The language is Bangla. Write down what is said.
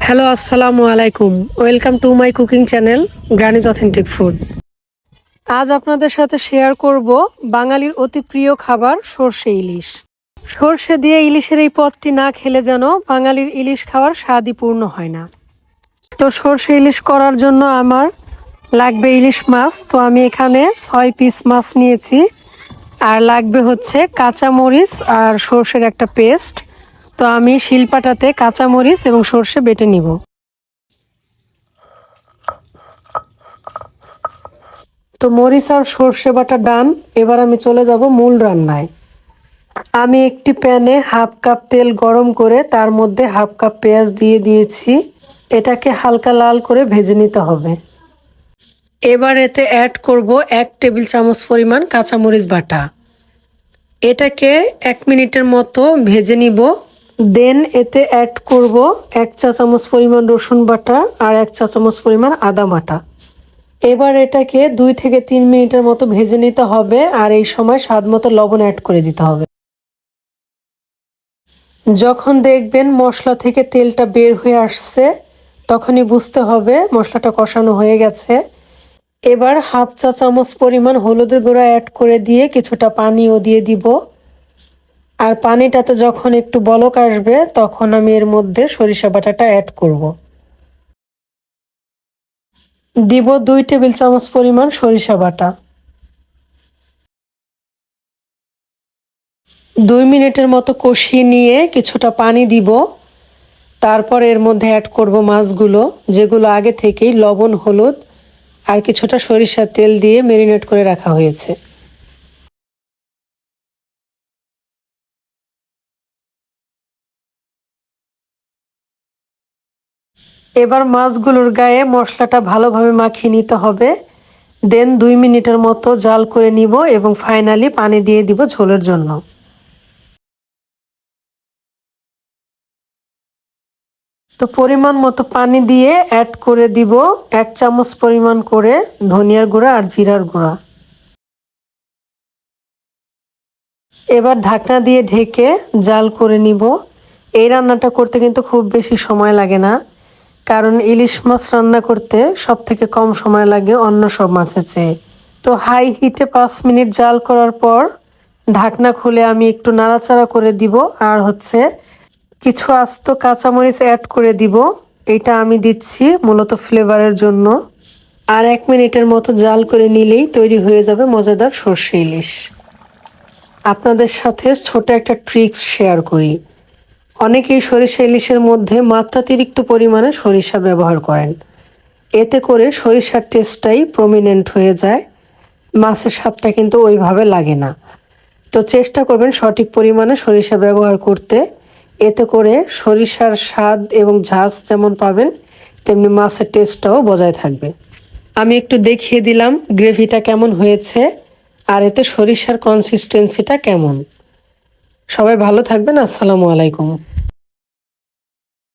হ্যালো, আসসালামু আলাইকুম। Welcome to my cooking channel granny's authentic food. আজ আপনাদের সাথে শেয়ার করব বাঙালির অতি প্রিয় খাবার সর্ষে ইলিশ। সর্ষে দিয়ে ইলিশের এই পদটি না খেলে যেন বাঙালির ইলিশ খাওয়ার স্বাদই পূর্ণ হয় না। তো সর্ষে ইলিশ করার জন্য আমার লাগবে ইলিশ মাছ। তো আমি এখানে 6 পিস মাছ নিয়েছি। আর লাগবে হচ্ছে কাঁচামরিচ আর সর্ষের একটা পেস্ট। তো আমি শিলপাটাতে কাঁচামরিচ এবং সর্ষে বেটে নিব। তো মরিচ আর সর্ষে বাটা ডান। এবার আমি চলে যাব মূল রান্নায়। আমি একটি প্যানে হাফ কাপ তেল গরম করে তার মধ্যে হাফ কাপ পেঁয়াজ দিয়ে দিয়েছি। এটাকে হালকা লাল করে ভেজে নিতে হবে। এবার এতে অ্যাড করব 1 টেবিল চামচ পরিমাণ কাঁচামরিচ বাটা। এটাকে 1 মিনিটের মতো ভেজে নিব। দেন এতে অ্যাড করব 1 চা চামচ পরিমাণ রসুন বাটা আর 1 চা চামচ পরিমাণ আদা বাটা। এবার এটাকে 2 থেকে 3 মিনিটের মতো ভেজে নিতে হবে। আর এই সময় স্বাদ মতো লবণ অ্যাড করে দিতে হবে। যখন দেখবেন মশলা থেকে তেলটা বের হয়ে আসছে, তখনই বুঝতে হবে মশলাটা কষানো হয়ে গেছে। এবার হাফ চা চামচ পরিমাণ হলুদের গুঁড়া অ্যাড করে দিয়ে কিছুটা পানিও দিয়ে দিব। আর পানিটাতে যখন একটু বলক আসবে, তখন আমি এর মধ্যে সরিষা বাটাটা অ্যাড করব। দিব 2 টেবিল চামচ পরিমাণ সরিষা বাটা। 2 মিনিটের মতো কষিয়ে নিয়ে কিছুটা পানি দিব। তারপর এর মধ্যে অ্যাড করব মাছগুলো, যেগুলো আগে থেকেই লবণ, হলুদ আর কিছুটা সরিষার তেল দিয়ে ম্যারিনেট করে রাখা হয়েছে। এবার মাছগুলোর গায়ে মশলাটা ভালোভাবে মাখিয়ে নিতে হবে। দেন 2 মিনিটের মতো জাল করে নিব এবং ফাইনালি পানি দিয়ে দিব ঝোলের জন্য। তো পরিমাণ মতো পানি দিয়ে অ্যাড করে দিব 1 চামচ পরিমাণ করে ধনিয়ার গুঁড়া আর জিরার গুঁড়া। এবার ঢাকনা দিয়ে ঢেকে জাল করে নিব। এই রান্নাটা করতে কিন্তু খুব বেশি সময় লাগে না, কারণ ইলিশ মাছ রান্না করতে সব থেকে কম সময় লাগে অন্য সব মাছের চেয়ে। তো হাই হিটে 5 মিনিট জাল করার পর ঢাকনা খুলে আমি একটু নাড়াচাড়া করে দিব। আর কিছু আস্ত কাঁচামরিচ অ্যাড করে দিব। এটা আমি দিচ্ছি মূলত ফ্লেভারের জন্য। আর 1 মিনিটের মতো জাল করে নিলেই তৈরি হয়ে যাবে মজাদার সর্ষে ইলিশ। আপনাদের সাথে ছোট একটা ট্রিক্স শেয়ার করি। অনেকেই সরিষা ইলিশের মধ্যে মাত্রাতিরিক্ত পরিমাণে সরিষা ব্যবহার করেন। এতে করে সরিষার টেস্টটাই প্রমিনেন্ট হয়ে যায়, মাছের স্বাদটা কিন্তু ওইভাবে লাগে না। তো চেষ্টা করবেন সঠিক পরিমাণে সরিষা ব্যবহার করতে। এতে করে সরিষার স্বাদ এবং ঝাঁজ যেমন পাবেন, তেমনি মাছের টেস্টটাও বজায় থাকবে। আমি একটু দেখিয়ে দিলাম গ্রেভিটা কেমন হয়েছে আর এতে সরিষার কনসিস্টেন্সিটা কেমন। সবাই ভালো থাকবেন। আসসালামু আলাইকুম।